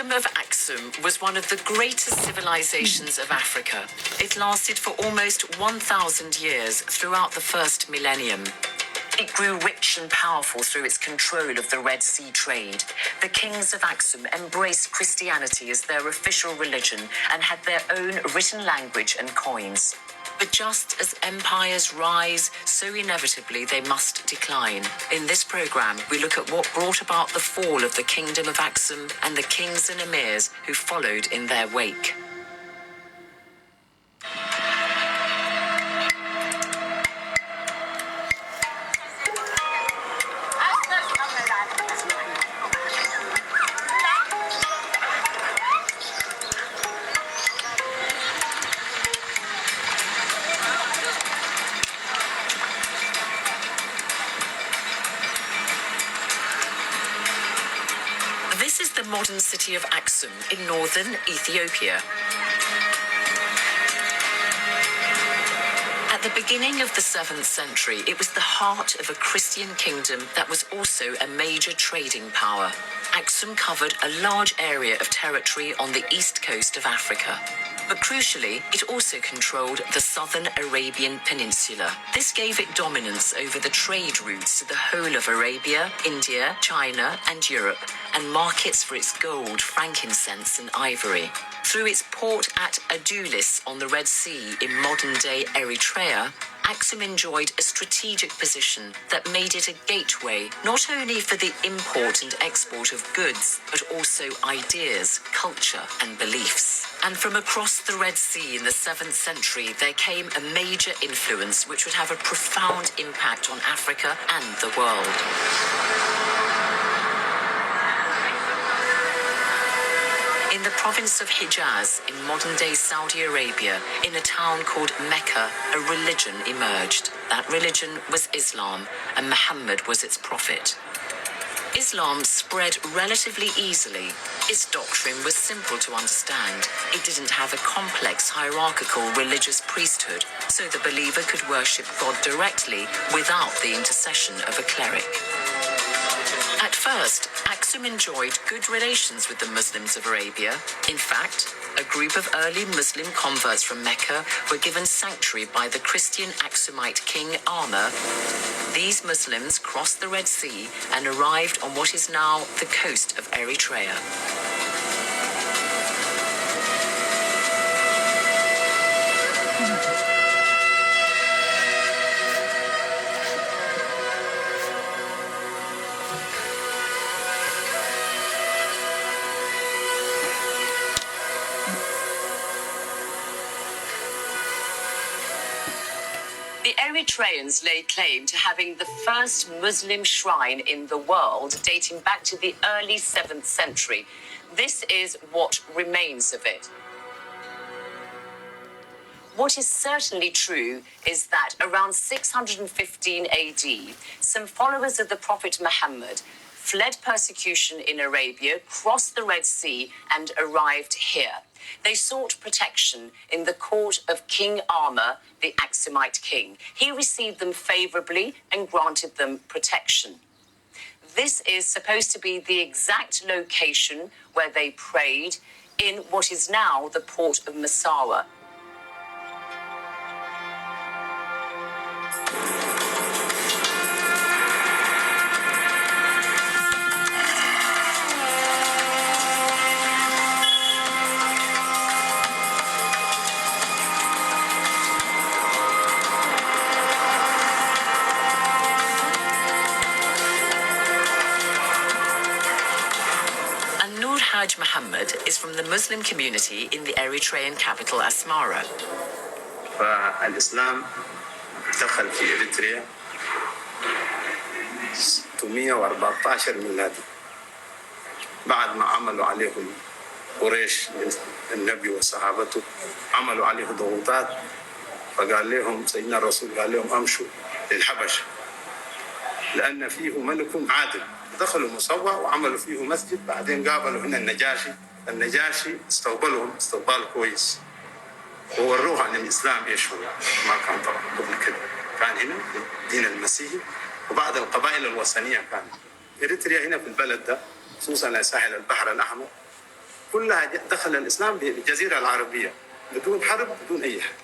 Kingdom of Aksum was one of the greatest civilizations of Africa. It lasted for almost 1,000 years throughout the first millennium. It grew rich and powerful through its control of the Red Sea trade. The kings of Aksum embraced Christianity as their official religion and had their own written language and coins. But just as empires rise, so inevitably they must decline. In this program, we look at what brought about the fall of the Kingdom of Aksum and the kings and emirs who followed in their wake. This is the modern city of Aksum in northern Ethiopia. At the beginning of the 7th century, it was the heart of a Christian kingdom that was also a major trading power. Aksum covered a large area of territory on the east coast of Africa. But crucially, it also controlled the southern Arabian Peninsula. This gave it dominance over the trade routes to the whole of Arabia, India, China, and Europe, and markets for its gold, frankincense, and ivory. Through its port at Adulis on the Red Sea in modern-day Eritrea, Aksum enjoyed a strategic position that made it a gateway not only for the import and export of goods, but also ideas, culture, and beliefs. And from across the Red Sea in the 7th century, there came a major influence which would have a profound impact on Africa and the world. In the province of Hijaz, in modern-day Saudi Arabia, in a town called Mecca, a religion emerged. That religion was Islam, and Muhammad was its prophet. Islam spread relatively easily. Its doctrine was simple to understand. It didn't have a complex hierarchical religious priesthood, so the believer could worship God directly without the intercession of a cleric. At first, Aksum enjoyed good relations with the Muslims of Arabia. In fact, a group of early Muslim converts from Mecca were given sanctuary by the Christian Aksumite king Amr. These Muslims crossed the Red Sea and arrived on what is now the coast of Eritrea. The Eritreans lay claim to having the first Muslim shrine in the world, dating back to the early 7th century. This is what remains of it. What is certainly true is that around 615 AD, some followers of the Prophet Muhammad fled persecution in Arabia, crossed the Red Sea, and arrived here. They sought protection in the court of King Amr, the Aksumite king. He received them favorably and granted them protection. This is supposed to be the exact location where they prayed in what is now the port of Massawa. Haj Muhammad is from the Muslim community in the Eritrean capital Asmara. فالإسلام دخل في إريتريا 614 ميلادي بعد ما عملوا عليهم قريش النبي وصحابته عملوا عليه ضغوطات فقال لهم سيدنا الرسول قال لهم امشوا للحبشه لان فيه ملك عادل دخلوا مصوع وعملوا فيه مسجد بعدين قابلوا هنا النجاشي استقبلهم استقبال كويس ووروه عن الاسلام ايش هو ما كان طبعا قبل كده كان هنا الدين المسيحي وبعد القبائل الوثنيه كان اريتريا هنا في البلد ده خصوصا على ساحل البحر الاحمر كلها دخل الإسلام بالجزيرة العربية بدون حرب بدون أي حاجة.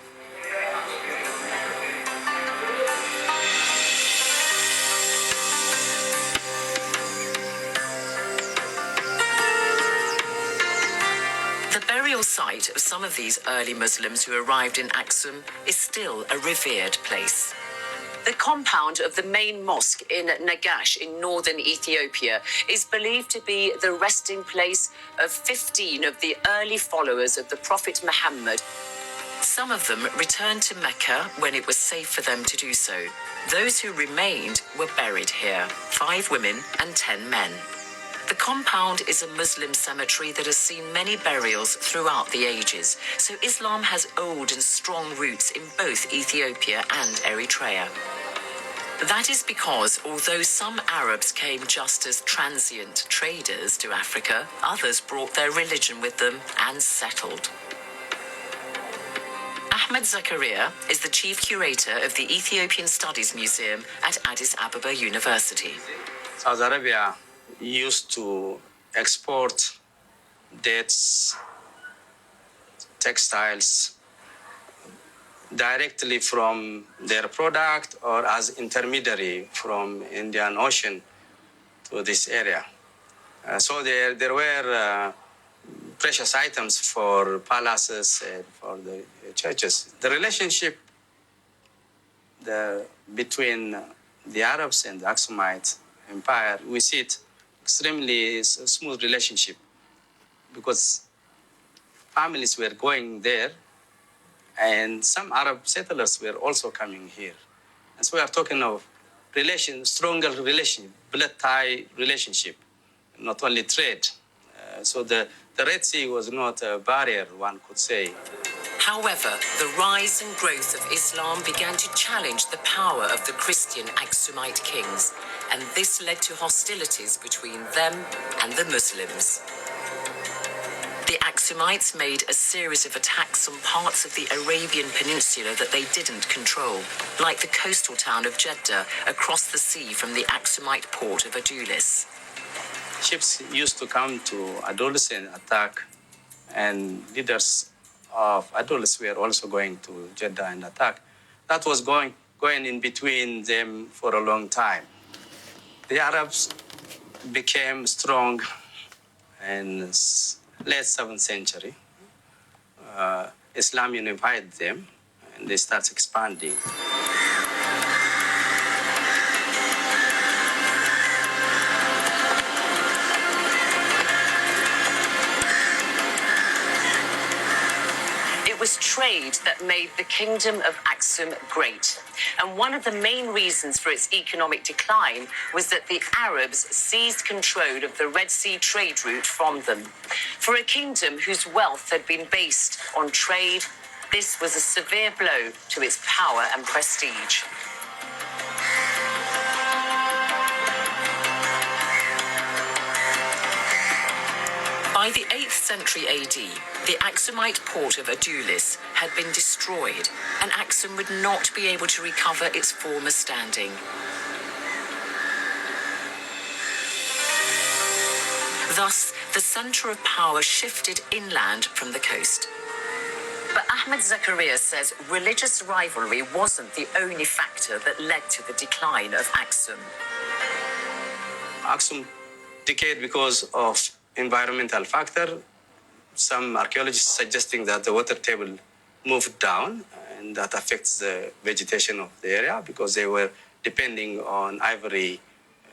The burial site of some of these early Muslims who arrived in Aksum is still a revered place. The compound of the main mosque in Nagash in northern Ethiopia is believed to be the resting place of 15 of the early followers of the Prophet Muhammad. Some of them returned to Mecca when it was safe for them to do so. Those who remained were buried here, 5 women and 10 men. The compound is a Muslim cemetery that has seen many burials throughout the ages, so Islam has old and strong roots in both Ethiopia and Eritrea. That is because although some Arabs came just as transient traders to Africa, others brought their religion with them and settled. Ahmed Zakaria is the chief curator of the Ethiopian Studies Museum at Addis Ababa University. Saudi Arabia used to export dates, textiles directly from their product or as intermediary from Indian Ocean to this area. So there were precious items for palaces and for the churches. The relationship between the Arabs and the Aksumite Empire, we see it extremely smooth relationship because families were going there and some Arab settlers were also coming here. And so we are talking of stronger relation, blood tie relationship, not only trade. So the Red Sea was not a barrier, one could say. However, the rise and growth of Islam began to challenge the power of the Christian Aksumite kings, and this led to hostilities between them and the Muslims. The Aksumites made a series of attacks on parts of the Arabian Peninsula that they didn't control, like the coastal town of Jeddah across the sea from the Aksumite port of Adulis. Ships used to come to Adulis and attack, and leaders of Adulis were also going to Jeddah and attack. That was going in between them for a long time. The Arabs became strong in late 7th century. Islam unified them, and they start expanding. It was trade that made the kingdom of Aksum great. And one of the main reasons for its economic decline was that the Arabs seized control of the Red Sea trade route from them. For a kingdom whose wealth had been based on trade, this was a severe blow to its power and prestige. By the 8th century AD, the Aksumite port of Adulis had been destroyed, and Aksum would not be able to recover its former standing. Thus, the center of power shifted inland from the coast. But Ahmed Zakaria says religious rivalry wasn't the only factor that led to the decline of Aksum. Aksum decayed because of environmental factor. Some archaeologists suggesting that the water table moved down, and that affects the vegetation of the area because they were depending on ivory,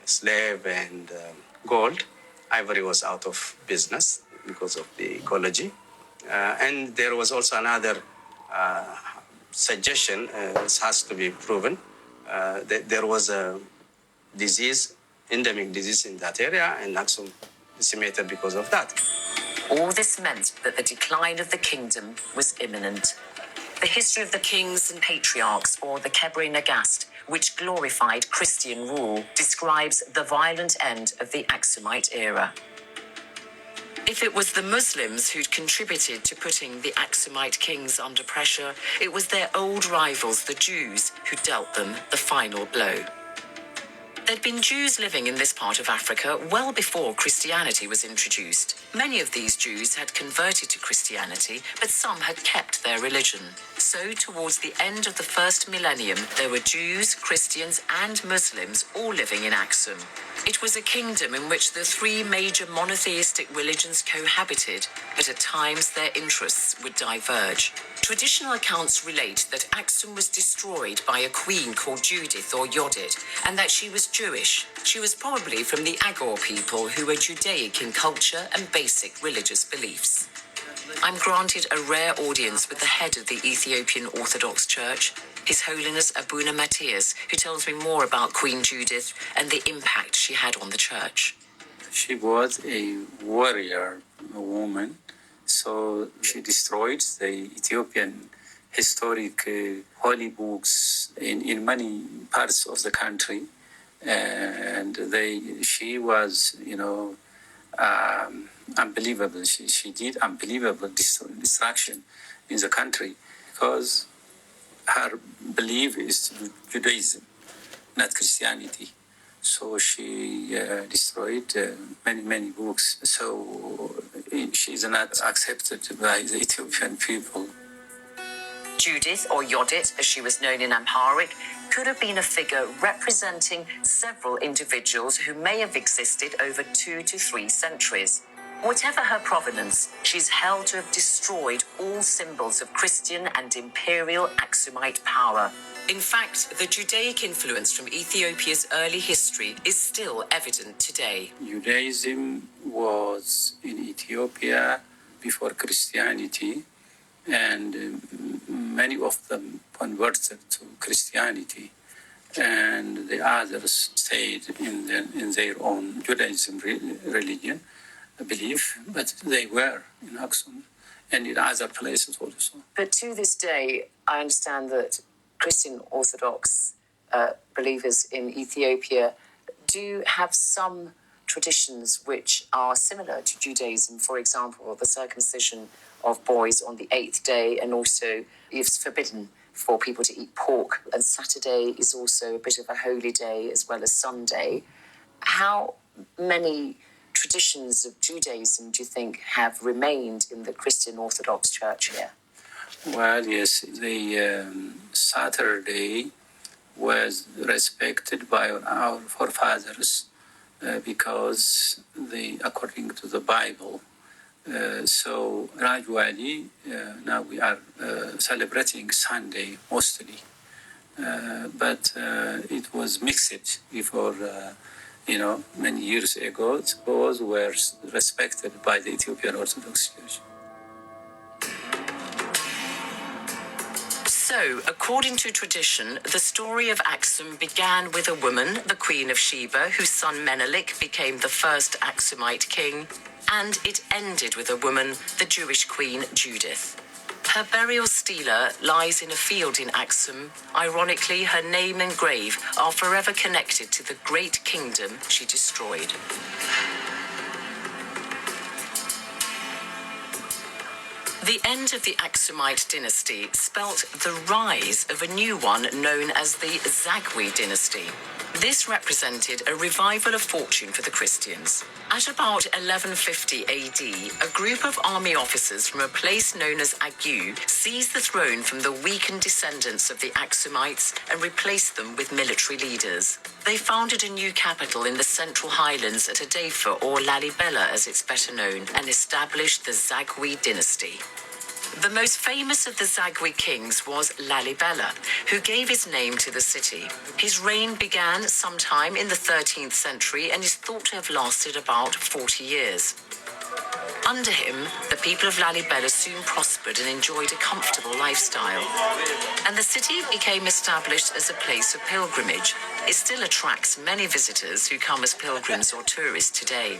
slave, and gold. Ivory was out of business because of the ecology. And there was also another suggestion, this has to be proven, that there was a disease, endemic disease in that area, and Aksum decimated because of that. All this meant that the decline of the kingdom was imminent. The history of the kings and patriarchs, or the Kebre Nagast, which glorified Christian rule, describes the violent end of the Aksumite era. If it was the Muslims who'd contributed to putting the Aksumite kings under pressure, it was their old rivals, the Jews, who dealt them the final blow. There'd been Jews living in this part of Africa well before Christianity was introduced. Many of these Jews had converted to Christianity, but some had kept their religion. So, towards the end of the first millennium, there were Jews, Christians, and Muslims all living in Aksum. It was a kingdom in which the three major monotheistic religions cohabited, but at times their interests would diverge. Traditional accounts relate that Aksum was destroyed by a queen called Judith or Yodit, and that she was Jewish. She was probably from the Agor people, who were Judaic in culture and basic religious beliefs. I'm granted a rare audience with the head of the Ethiopian Orthodox Church, His Holiness Abuna Matthias, who tells me more about Queen Judith and the impact she had on the church. She was a warrior, a woman, so she destroyed the Ethiopian historic holy books in many parts of the country, and she was, unbelievable. She did unbelievable destruction in the country because her belief is Judaism, not Christianity. So she destroyed many books. So she is not accepted by the Ethiopian people. Judith, or Yodit as she was known in Amharic, could have been a figure representing several individuals who may have existed over 2 to 3 centuries. Whatever her provenance, she's held to have destroyed all symbols of Christian and imperial Aksumite power. In fact, the Judaic influence from Ethiopia's early history is still evident today. Judaism was in Ethiopia before Christianity, and many of them converted to Christianity, and the others stayed in their own Judaism religion belief, but they were in Aksum and in other places also. But to this day, I understand that Christian Orthodox believers in Ethiopia do have some traditions which are similar to Judaism. For example, the circumcision of boys on the 8th day, and also it's forbidden for people to eat pork. And Saturday is also a bit of a holy day, as well as Sunday. How many traditions of Judaism do you think have remained in the Christian Orthodox Church here? Well, yes, the Saturday was respected by our forefathers because according to the Bible. So gradually, now we are celebrating Sunday mostly, but it was mixed before. Many years ago, those were respected by the Ethiopian Orthodox Church. So, according to tradition, the story of Aksum began with a woman, the Queen of Sheba, whose son Menelik became the first Aksumite king, and it ended with a woman, the Jewish queen Judith. Her burial stela lies in a field in Aksum. Ironically, her name and grave are forever connected to the great kingdom she destroyed. The end of the Aksumite dynasty spelt the rise of a new one known as the Zagwe dynasty. This represented a revival of fortune for the Christians. At about 1150 AD, a group of army officers from a place known as Agu seized the throne from the weakened descendants of the Aksumites and replaced them with military leaders. They founded a new capital in the Central Highlands at Adefa, or Lalibela as it's better known, and established the Zagwe dynasty. The most famous of the Zagwe kings was Lalibela, who gave his name to the city. His reign began sometime in the 13th century and is thought to have lasted about 40 years. Under him, the people of Lalibela soon prospered and enjoyed a comfortable lifestyle. And the city became established as a place of pilgrimage. It still attracts many visitors who come as pilgrims or tourists today.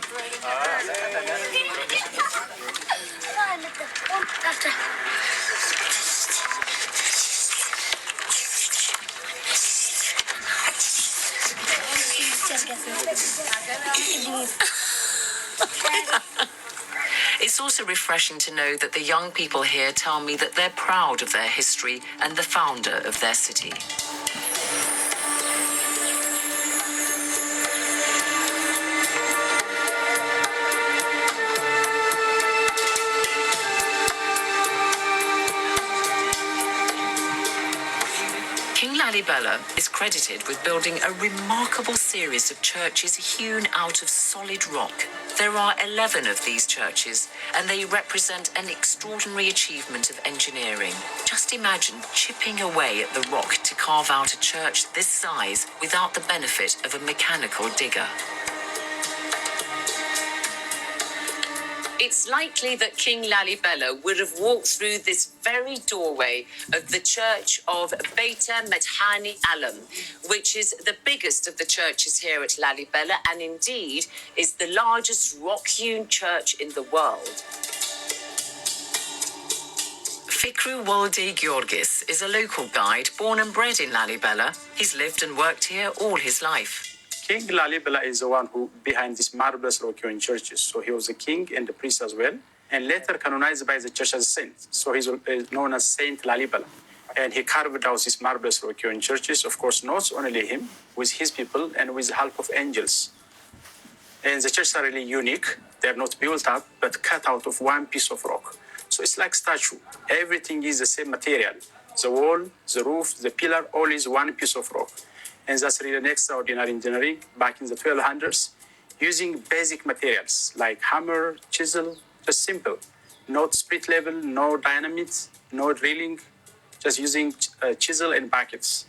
It's also refreshing to know that the young people here tell me that they're proud of their history and the founder of their city. Lalibela is credited with building a remarkable series of churches hewn out of solid rock. There are 11 of these churches, and they represent an extraordinary achievement of engineering. Just imagine chipping away at the rock to carve out a church this size without the benefit of a mechanical digger. It's likely that King Lalibela would have walked through this very doorway of the church of Beit Methani Alam, which is the biggest of the churches here at Lalibela and indeed is the largest rock-hewn church in the world. Fikru Walde Georgis is a local guide born and bred in Lalibela. He's lived and worked here all his life. King Lalibela is the one who behind these marvelous rock-hewn churches. So he was a king and a priest as well, and later canonized by the church as a saint. So he's known as Saint Lalibela. And he carved out these marvelous rock-hewn churches, of course, not only him, with his people and with the help of angels. And the churches are really unique. They're not built up, but cut out of one piece of rock. So it's like statue. Everything is the same material. The wall, the roof, the pillar, all is one piece of rock. And that's really an extraordinary engineering back in the 1200s, using basic materials like hammer, chisel, just simple. No split level, no dynamite, no drilling, just using chisel and buckets.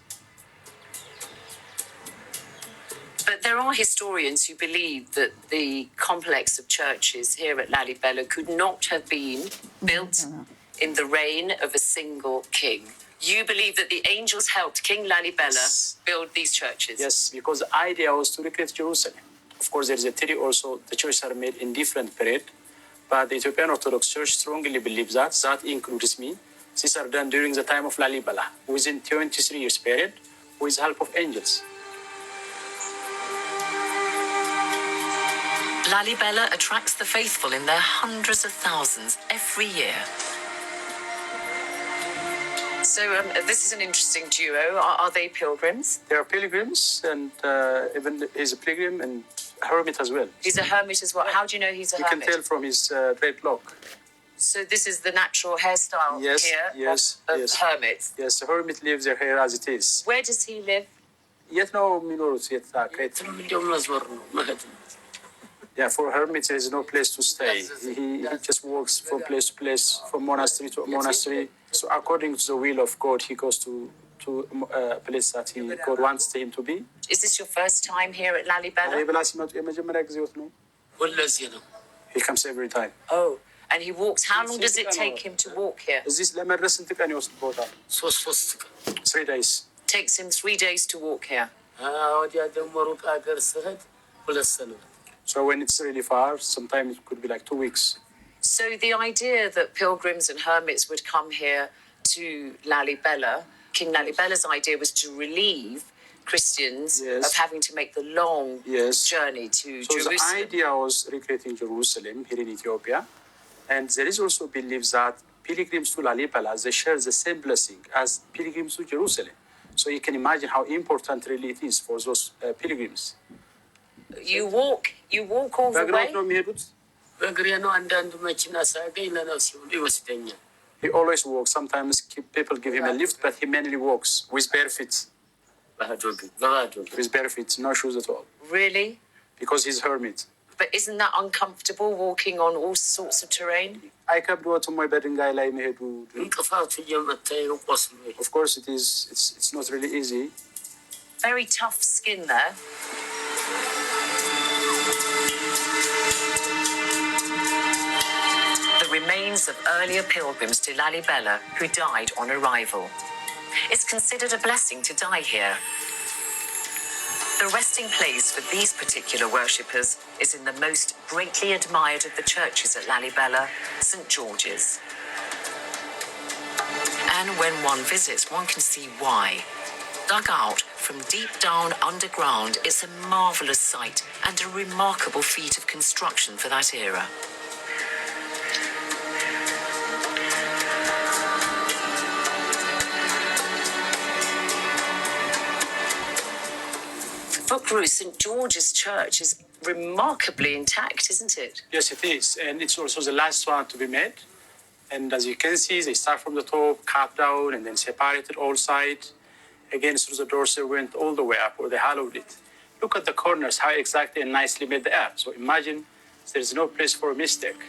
But there are historians who believe that the complex of churches here at Lalibela could not have been built in the reign of a single king. You believe that the angels helped King Lalibela build these churches? Yes, because the idea was to recreate Jerusalem. Of course, there is a theory also, the churches are made in different period, but the Ethiopian Orthodox Church strongly believes that, that includes me. These are done during the time of Lalibela, within 23 years period, with the help of angels. Lalibela attracts the faithful in their hundreds of thousands every year. So this is an interesting duo. Are they pilgrims? They are pilgrims, and even he's a pilgrim and a hermit as well. He's a hermit as well. How do you know he's a hermit? You can tell from his dreadlock. So this is the natural hairstyle Yes, here yes, of yes. hermits. Yes, the hermit leaves their hair as it is. Where does he live? Yet no minors yet great. Yeah, for hermits there is no place to stay. He just walks from place to place, from monastery to monastery. So according to the will of God, he goes to a place that God wants him to be. Is this your first time here at Lalibela? He comes every time. Oh, and he walks. How long does it take him to walk here? 3 days. Takes him 3 days to walk here. So when it's really far, sometimes it could be like 2 weeks. So the idea that pilgrims and hermits would come here to Lalibela, King Lalibela's idea was to relieve Christians of having to make the long journey to Jerusalem. So the idea was recreating Jerusalem here in Ethiopia. And there is also belief that pilgrims to Lalibela, they share the same blessing as pilgrims to Jerusalem. So you can imagine how important really it is for those pilgrims. You walk all the way? He always walks. Sometimes people give him a lift, but he mainly walks with bare feet. With bare feet, no shoes at all. Really? Because he's a hermit. But isn't that uncomfortable, walking on all sorts of terrain? Of course it is. It's not really easy. Very tough skin there. The remains of earlier pilgrims to Lalibela who died on arrival. It's considered a blessing to die here. The resting place for these particular worshippers is in the most greatly admired of the churches at Lalibela, St. George's. And when one visits, one can see why. Dug out from deep down underground, it's a marvellous sight and a remarkable feat of construction for that era. Fikru, St. George's Church is remarkably intact, isn't it? Yes, it is. And it's also the last one to be made. And as you can see, they start from the top, cut down, and then separated all sides. Again, through the doors, they went all the way up, or they hollowed it. Look at the corners, how exactly and nicely made they are. So imagine there's no place for a mistake.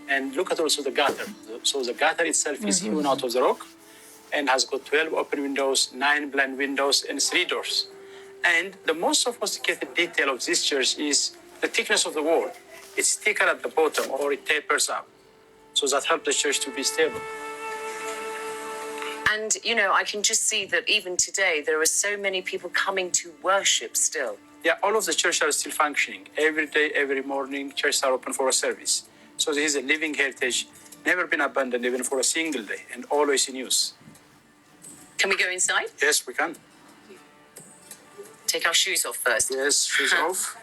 And look at also the gutter. So the gutter itself is hewn out of the rock and has got 12 open windows, 9 blind windows, and 3 doors. And the most sophisticated detail of this church is the thickness of the wall. It's thicker at the bottom, or it tapers up. So that helps the church to be stable. And, you know, I can just see that even today, there are so many people coming to worship still. Yeah, all of the churches are still functioning. Every day, every morning, churches are open for a service. So this is a living heritage, never been abandoned even for a single day, and always in use. Can we go inside? Yes, we can. Take our shoes off first. Yes, shoes off.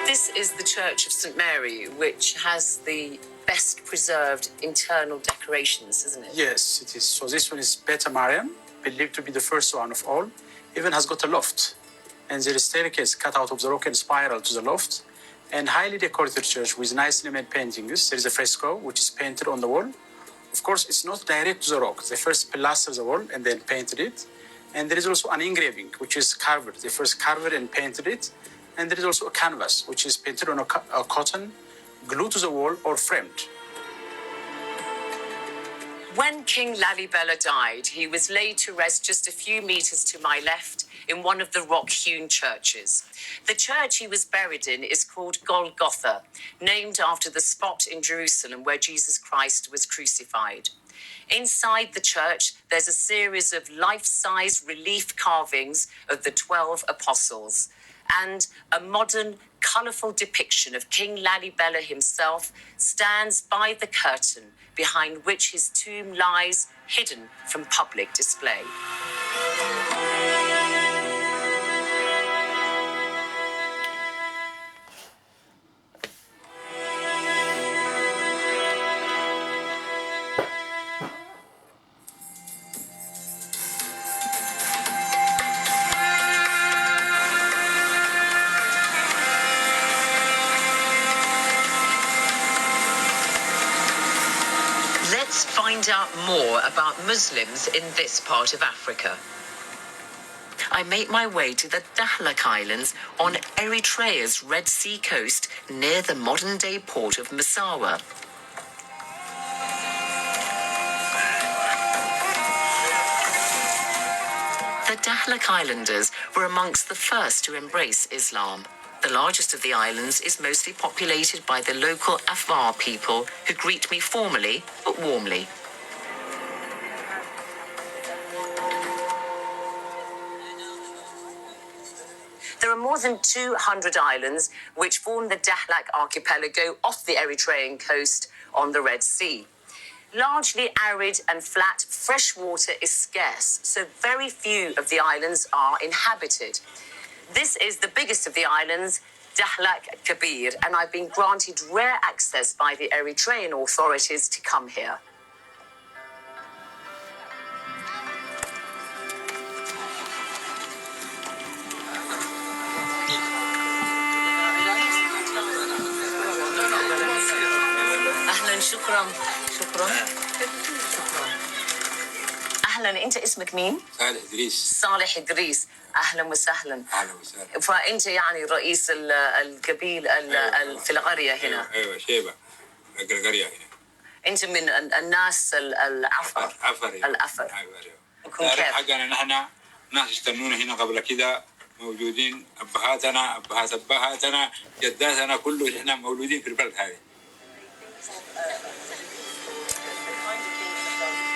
This is the Church of St. Mary, which has the best preserved internal decorations, isn't it? Yes, it is. So this one is Beta Mariam, believed to be the first one of all. Even has got a loft. And there is staircase cut out of the rock and spiral to the loft. And highly decorated church with nicely made paintings. There is a fresco, which is painted on the wall. Of course, it's not direct to the rock. They first plastered the wall and then painted it. And there is also an engraving, which is carved. They first carved and painted it. And there is also a canvas, which is painted on a cotton, glued to the wall or framed. When King Lalibela died, he was laid to rest just a few meters to my left in one of the rock-hewn churches. The church he was buried in is called Golgotha, named after the spot in Jerusalem where Jesus Christ was crucified. Inside the church, there's a series of life-size relief carvings of the 12 apostles and a modern, colourful depiction of King Lalibela himself stands by the curtain behind which his tomb lies, hidden from public display. Let's find out more about Muslims in this part of Africa. I make my way to the Dahlak Islands on Eritrea's Red Sea coast near the modern-day port of Massawa. The Dahlak Islanders were amongst the first to embrace Islam. The largest of the islands is mostly populated by the local Afar people who greet me formally but warmly. There are more than 200 islands which form the Dahlak archipelago off the Eritrean coast on the Red Sea. Largely arid and flat, fresh water is scarce, so very few of the islands are inhabited. This is the biggest of the islands, Dahlak Kabir, and I've been granted rare access by the Eritrean authorities to come here. أهلاً شكراً أهلاً أنت اسمك مين؟ صالح إدريس. صالح إدريس أهلاً وسهلاً. أهلا وسهلا. فأنت يعني رئيس القبيل في القرية هنا. أيوة شيبة القرية هنا. أنت من الناس العفر. عفر. العفر. يكون كيف؟ حقنا نحن ناس استنونا هنا قبل كده موجودين أبهاتنا أبهات أبهاتنا جداتنا كله إحنا مولودين في البلد هذه.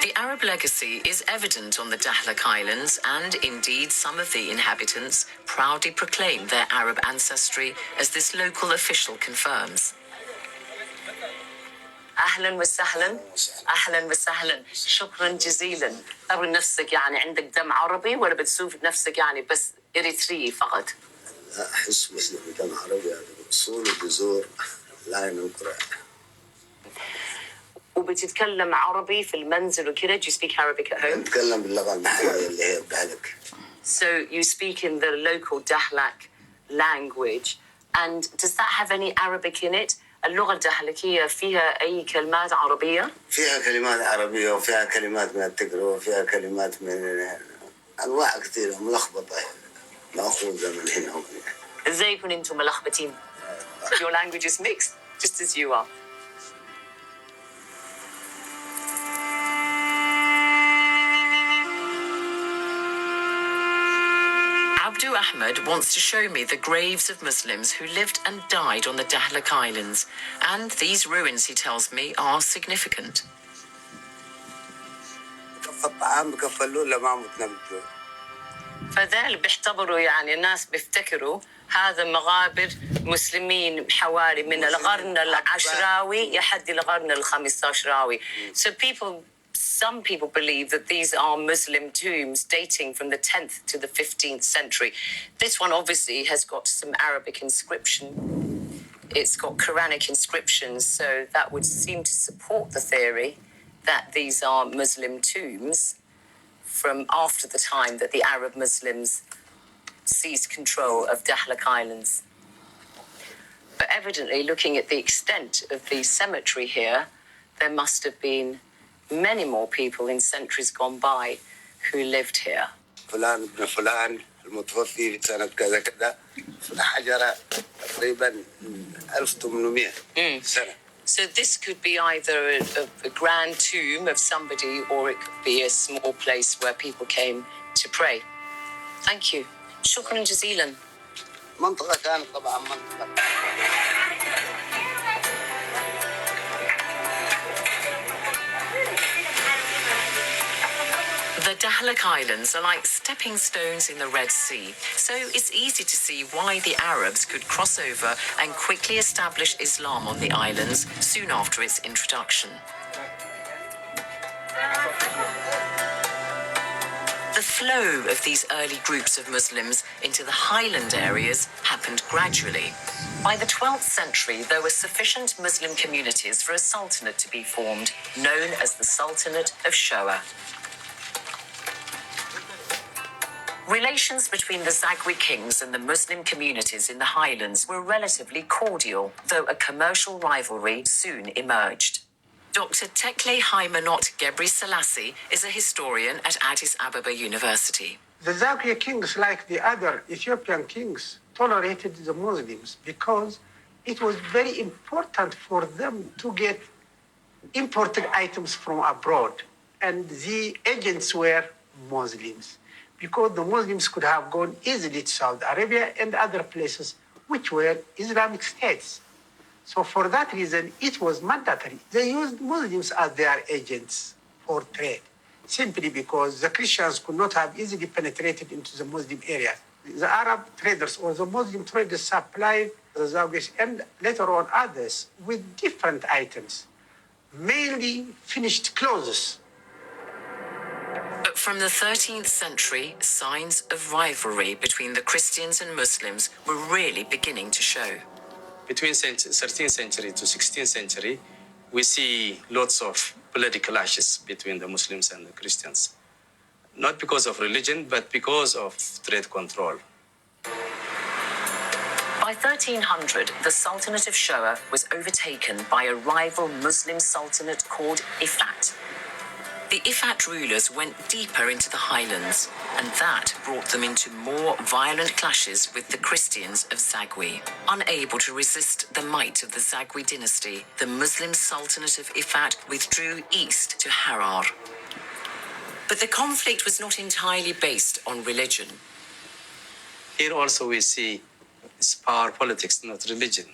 The Arab legacy is evident on the Dahlak Islands, and indeed some of the inhabitants proudly proclaim their Arab ancestry, as this local official confirms. أهلا وسهلا أهلا وسهلا شكرا جزيلا. أرى نفسك يعني عندك دم عربي ولا بتشوف نفسك يعني بس إريتري فقط. أحس مسلم كان عربي هذا أصول وجذور لا ينقرأ. وبتتكلم عربي في المنزل وكذا. Do you speak Arabic at home? نتكلم باللغة المحلية اللي هي الدهلك. So you speak in the local Dahlak language, and does that have any Arabic in it? اللغة الدهلكية فيها أي كلمات عربية؟ فيها كلمات عربية وفيها كلمات من التقرأ وفيها كلمات من أنواع كثيرة ملخبطة مأخوذة من هنا ومن هنا. إزاي يكون أنتم ملخبطين؟ Your language is mixed, just as you are. Abdu Ahmed wants to show me the graves of Muslims who lived and died on the Dahlak Islands, and these ruins, he tells me, are significant. كف الطعام بكفلوا له ما متنا بالجوع. فذل بيعتبروا يعني الناس بيفتكروا هذا مغابر مسلمين حوالي من القرن العشراوي لحد القرن الخامسعشراوي. So some people believe that these are Muslim tombs dating from the 10th to the 15th century. This one obviously has got some Arabic inscription. It's got Quranic inscriptions, so that would seem to support the theory that these are Muslim tombs from after the time that the Arab Muslims seized control of Dahlak Islands. But evidently, looking at the extent of the cemetery here, there must have been many more people in centuries gone by who lived here. فلان ابن فلان المتوفي في سنة كذا كذا في حجرة تقريبا 1800 سنة. So this could be either a grand tomb of somebody, or it could be a small place where people came to pray. Thank you. شكرا جزيلا. منطقة كانت طبعا منطقة. The Dahlak Islands are like stepping stones in the Red Sea, so it's easy to see why the Arabs could cross over and quickly establish Islam on the islands soon after its introduction. The flow of these early groups of Muslims into the highland areas happened gradually. By the 12th century, there were sufficient Muslim communities for a sultanate to be formed, known as the Sultanate of Shoa. Relations between the Zagwe kings and the Muslim communities in the highlands were relatively cordial, though a commercial rivalry soon emerged. Dr. Tekle Haymanot Gebri Selassie is a historian at Addis Ababa University. The Zagwe kings, like the other Ethiopian kings, tolerated the Muslims because it was very important for them to get imported items from abroad. And the agents were Muslims, because the Muslims could have gone easily to Saudi Arabia and other places which were Islamic states. So for that reason, it was mandatory. They used Muslims as their agents for trade, simply because the Christians could not have easily penetrated into the Muslim area. The Arab traders or the Muslim traders supplied the Zagwis and later on others with different items, mainly finished clothes. But from the 13th century, signs of rivalry between the Christians and Muslims were really beginning to show. Between 13th century to 16th century, we see lots of political clashes between the Muslims and the Christians. Not because of religion, but because of trade control. By 1300, the Sultanate of Shoa was overtaken by a rival Muslim sultanate called Ifat. The Ifat rulers went deeper into the highlands, and that brought them into more violent clashes with the Christians of Zagwe. Unable to resist the might of the Zagwe dynasty, the Muslim Sultanate of Ifat withdrew east to Harar. But the conflict was not entirely based on religion. Here also we see it's power politics, not religion.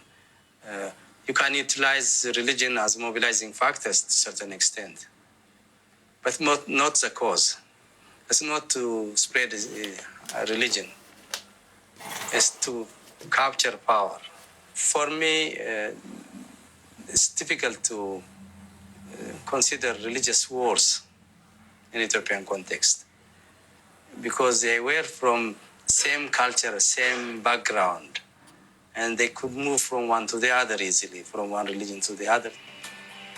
You can utilize religion as mobilizing factors to a certain extent, but not the cause. It's not to spread a religion. It's to capture power. For me, it's difficult to consider religious wars in Ethiopian context, because they were from same culture, same background, and they could move from one to the other easily, from one religion to the other.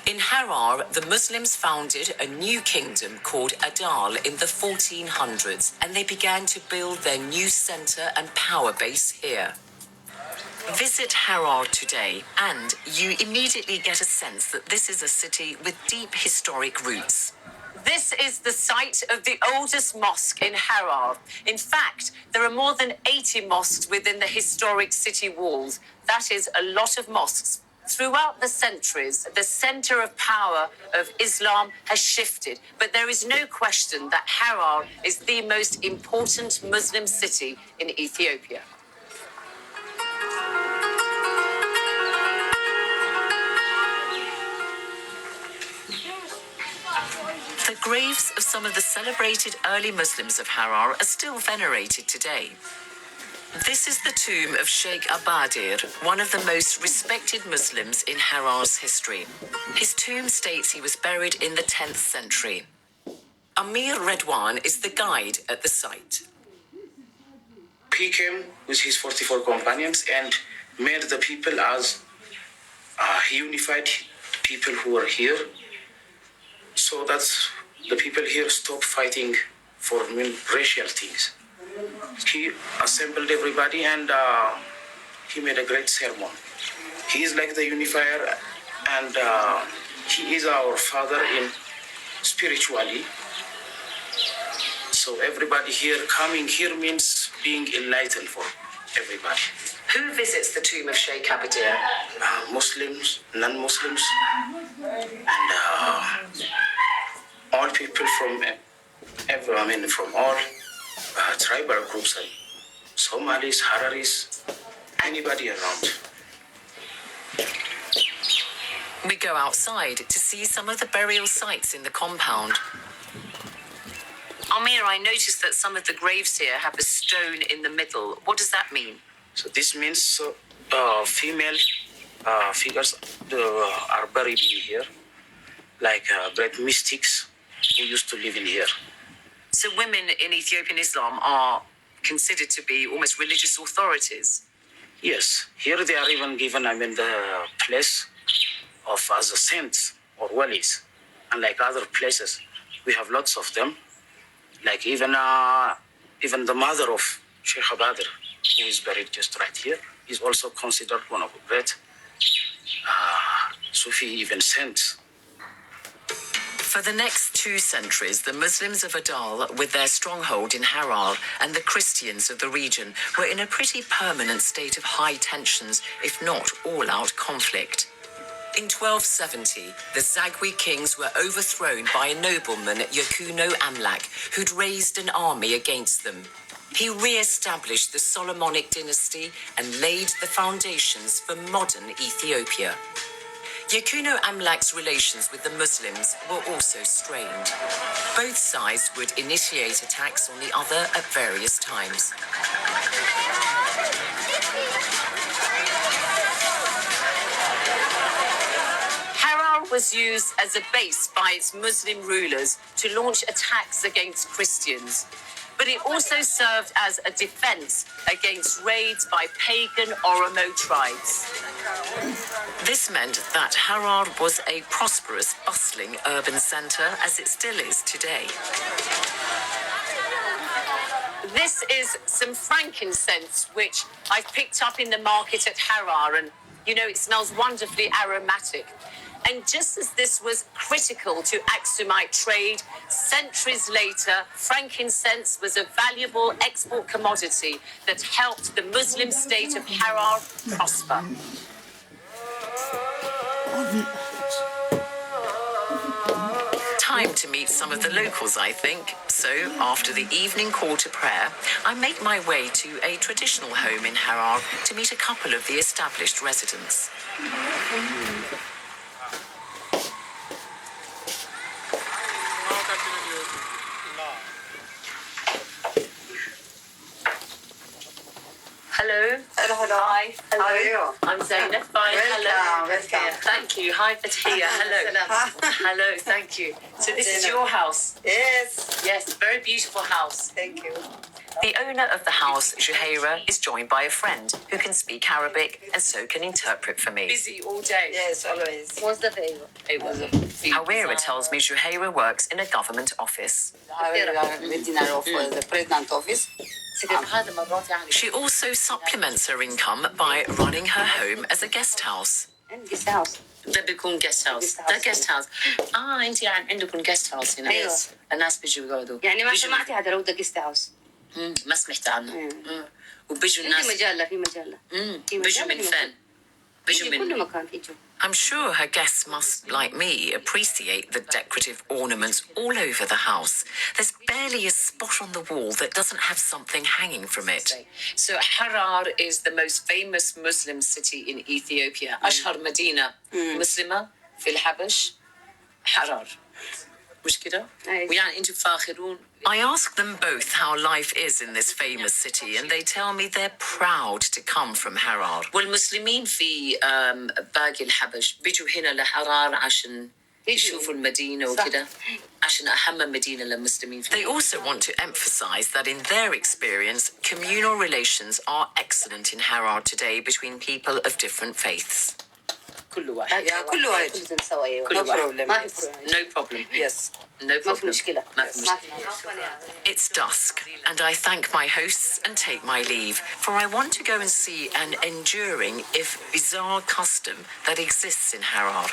In Harar, the Muslims founded a new kingdom called Adal in the 1400s, and they began to build their new center and power base here. Visit Harar today, and you immediately get a sense that this is a city with deep historic roots. This is the site of the oldest mosque in Harar. In fact, there are more than 80 mosques within the historic city walls. That is a lot of mosques. Throughout the centuries, the center of power of Islam has shifted, but there is no question that Harar is the most important Muslim city in Ethiopia. The graves of some of the celebrated early Muslims of Harar are still venerated today. This is the tomb of Sheikh Abadir, one of the most respected Muslims in Harar's history. His tomb states he was buried in the 10th century. Amir Redwan is the guide at the site. He came with his 44 companions and made the people as he unified people who were here, so that the people here stopped fighting for racial things. He assembled everybody and he made a great sermon. He is like the unifier, and he is our father in spiritually. So everybody here coming here means being enlightened for everybody. Who visits the tomb of Sheikh Abadir? Muslims, non-Muslims, and all people from from all tribal groups, Somalis, Hararis, anybody around. We go outside to see some of the burial sites in the compound. Amir, I noticed that some of the graves here have a stone in the middle. What does that mean? So this means female figures are buried in here, like great mystics who used to live in here. So women in Ethiopian Islam are considered to be almost religious authorities. Yes, here they are even given, the place of as a saints or walis. And like other places, we have lots of them. Like even the mother of Sheikh Abadir, who is buried just right here, is also considered one of the great Sufi even saints. For the next 2 centuries, the Muslims of Adal, with their stronghold in Harar, and the Christians of the region were in a pretty permanent state of high tensions, if not all-out conflict. In 1270, the Zagwe kings were overthrown by a nobleman, Yakuno Amlak, who'd raised an army against them. He re-established the Solomonic dynasty and laid the foundations for modern Ethiopia. Yakuno Amlak's relations with the Muslims were also strained. Both sides would initiate attacks on the other at various times. Harar was used as a base by its Muslim rulers to launch attacks against Christians, but it also served as a defense against raids by pagan Oromo tribes. This meant that Harar was a prosperous, bustling urban centre, as it still is today. This is some frankincense, which I've picked up in the market at Harar, and it smells wonderfully aromatic. And just as this was critical to Aksumite trade, centuries later, frankincense was a valuable export commodity that helped the Muslim state of Harar prosper. Time to meet some of the locals, I think. So, after the evening call to prayer, I make my way to a traditional home in Harar to meet a couple of the established residents. Hello. Hello. Hi. Hello. How are you? I'm Zainab. Fine. Hello. Welcome. Thank you. Hi, Fatia. Hello. Hello. Thank you. So this is your house. Yes. Yes, very beautiful house. Thank you. The owner of the house, Juhaira, is joined by a friend who can speak Arabic and so can interpret for me. Busy all day. Yes, always. Hawira tells me Juhaira works in a government office. The president office. She also supplements her income by running her home as a guest house. ده بيكون guest house. ده guest house. انت عندكم guest house هنا. أيوة. الناس بيجوا يقعدوا. يعني ما سمعتي هذا لو ده جست هاوس. ما سمعت عنه. وبيجوا الناس. في مجلة في مجلة. بيجوا من فين؟ بيجوا من كل مكان يجوا. I'm sure her guests must, like me, appreciate the decorative ornaments all over the house. There's barely a spot on the wall that doesn't have something hanging from it. So Harar is the most famous Muslim city in Ethiopia. أشهر مدينة مسلمة في الحبش حرار. مش كده؟ ويعني أنتم فاخرون. I ask them both how life is in this famous city and they tell me they're proud to come from Harar. والمسلمين في باقي الحبش بيجوا هنا لحرار عشان يشوفوا المدينة وكده عشان أهم مدينة للمسلمين. They also want to emphasize that in their experience, communal relations are excellent in Harar today between people of different faiths. كل واحد. كل واحد. كل واحد. ما في No problem. Yes. No problem. ما في مشكلة. ما في مشكلة. It's dusk, and I thank my hosts and take my leave, for I want to go and see an enduring, if bizarre, custom that exists in Harar.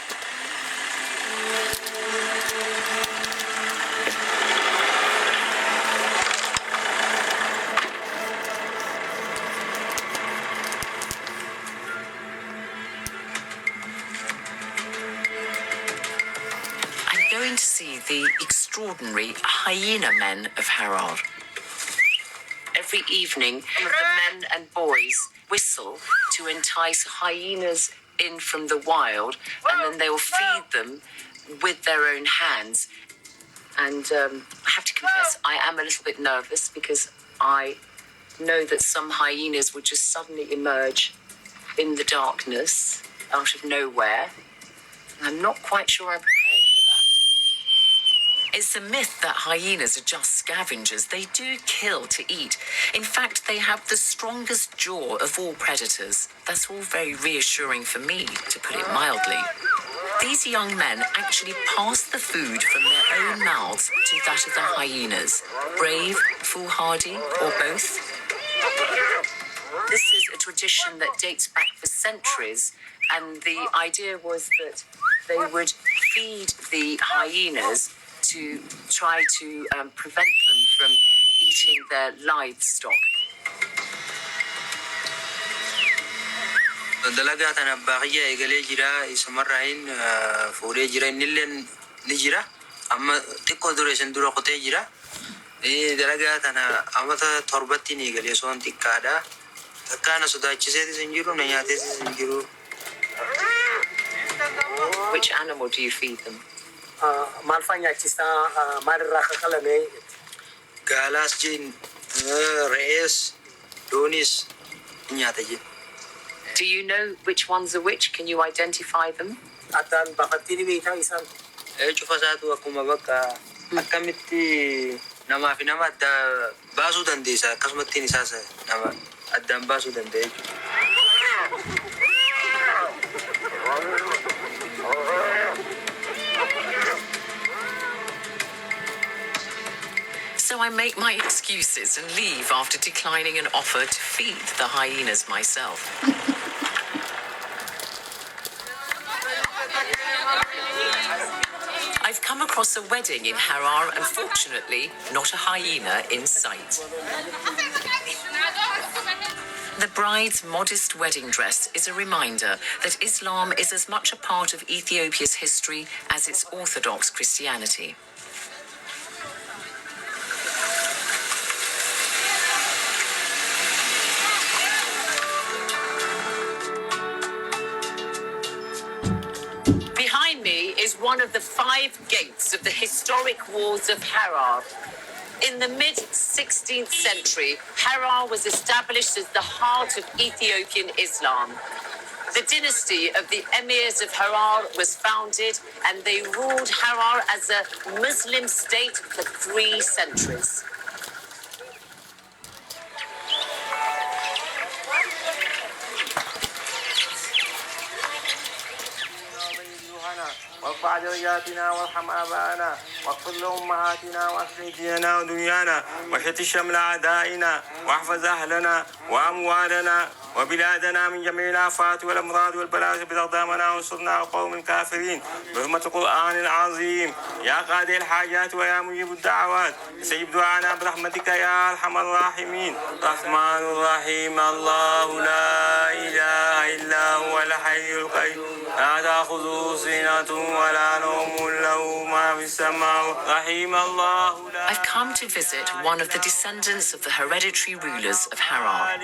I'm going to see the extraordinary hyena men of Harar. Every evening, the men and boys whistle to entice hyenas in from the wild, and then they will feed them with their own hands. And I have to confess, I am a little bit nervous because I know that some hyenas would just suddenly emerge in the darkness out of nowhere. I'm not quite sure I'm prepared for that. It's a myth that hyenas are just scavengers. They do kill to eat. In fact, they have the strongest jaw of all predators. That's all very reassuring for me, to put it mildly. These young men actually pass the food from their own mouths to that of the hyenas. Brave, foolhardy, or both? This is a tradition that dates back for centuries, and the idea was that they would feed the hyenas to try to prevent them from eating their livestock. dalagaa tana baaqiya eegalee jira isa marraayin fuudhee jira innilleen ni jira amma xiqqoo dureessan dura qotee jira dalagaa tana amata torbatti ni eegalee soon xiqqaadha takkaana sodaachiseetis hin jiru na nyaateetis hin jiru. Which animal do you feed them? Maal nyaachista maalirraa qaqalame gaalaas jeen re'ees doonis nyaata jeen. Do you know which ones are which? Can you identify them? addaan baqattiin beektaa isaan cufa isaatu akkuma bakka akkamitti namaa fi nama adda baasuu dandeessa akkasumattiin isaas nama addaan baasuu danda'e. So I make my excuses and leave after declining an offer to feed the hyenas myself. I've come across a wedding in Harar and fortunately not a hyena in sight. The bride's modest wedding dress is a reminder that Islam is as much a part of Ethiopia's history as its Orthodox Christianity. Behind me is one of the 5 gates of the historic walls of Harar. In the mid-16th century, Harar was established as the heart of Ethiopian Islam. The dynasty of the emirs of Harar was founded, and they ruled Harar as a Muslim state for 3 centuries. وارفع درجاتنا وارحم آباءنا واغفر لأمهاتنا وأصلح ديننا ودنيانا وشتت شمل أعدائنا واحفظ أهلنا وأموالنا وبلادنا من جميع الآفات والأمراض والبلاء بأقدامنا وانصرنا على القوم الكافرين بحرمة القرآن العظيم يا قاضي الحاجات ويا مجيب الدعوات استجب دعانا برحمتك يا أرحم الراحمين الرحمن الرحيم الله لا إله إلا هو الحي القيوم لا تأخذه سنة ولا نوم له ما في السماء رحيم الله لا. I've come to visit one of the descendants of the hereditary rulers of Harar.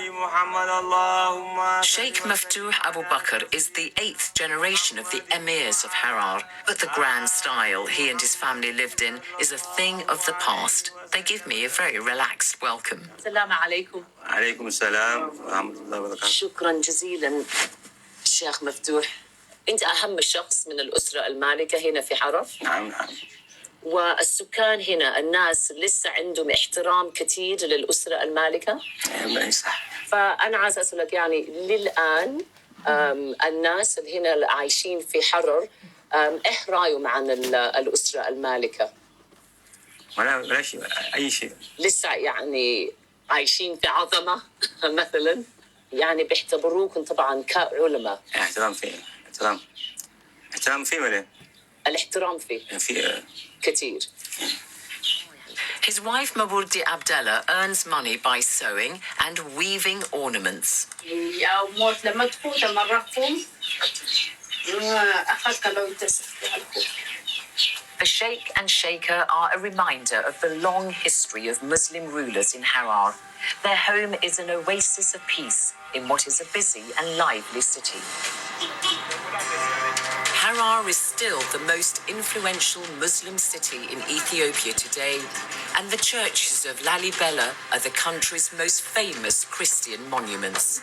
Sheikh Maftuh Abu Bakr is the 8th generation of the emirs of Harar, but the grand style he and his family lived in is a thing of the past. They give me a very relaxed welcome. Assalamu alaikum. عليكم السلام ورحمة الله وبركاته. شكرا جزيلا الشيخ مفتوح. أنت أهم شخص من الأسرة المالكة هنا في حرر؟ نعم. والسكان هنا الناس لسه عندهم احترام كثير للأسرة المالكة؟ صح. فأنا عايز أسألك يعني للآن الناس اللي هنا عايشين في حرر إيه رأيهم عن الأسرة المالكة؟ ولا شيء أي شيء. لسه يعني عايشين في عظمة مثلا يعني بيعتبروكم طبعا كعلماء. احترام فيه ولا؟ الاحترام فيه كثير. His wife Maburdi Abdallah earns money by sewing and weaving ornaments. The Sheikh and Sheikha are a reminder of the long history of Muslim rulers in Harar. Their home is an oasis of peace in what is a busy and lively city. Harar is still the most influential Muslim city in Ethiopia today, and the churches of Lalibela are the country's most famous Christian monuments.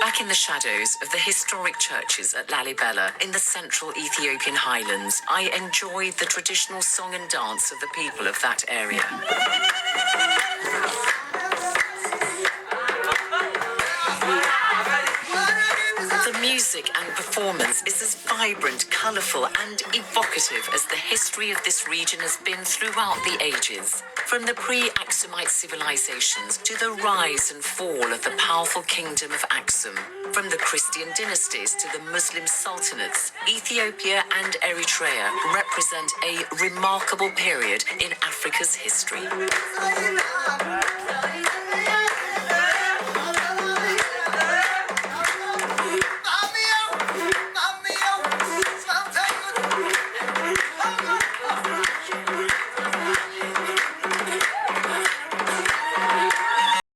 Back in the shadows of the historic churches at Lalibela in the central Ethiopian highlands, I enjoyed the traditional song and dance of the people of that area. The music and performance is as vibrant, colourful and evocative as the history of this region has been throughout the ages. From the pre-Aksumite civilizations to the rise and fall of the powerful kingdom of Aksum, from the Christian dynasties to the Muslim sultanates, Ethiopia and Eritrea represent a remarkable period in Africa's history.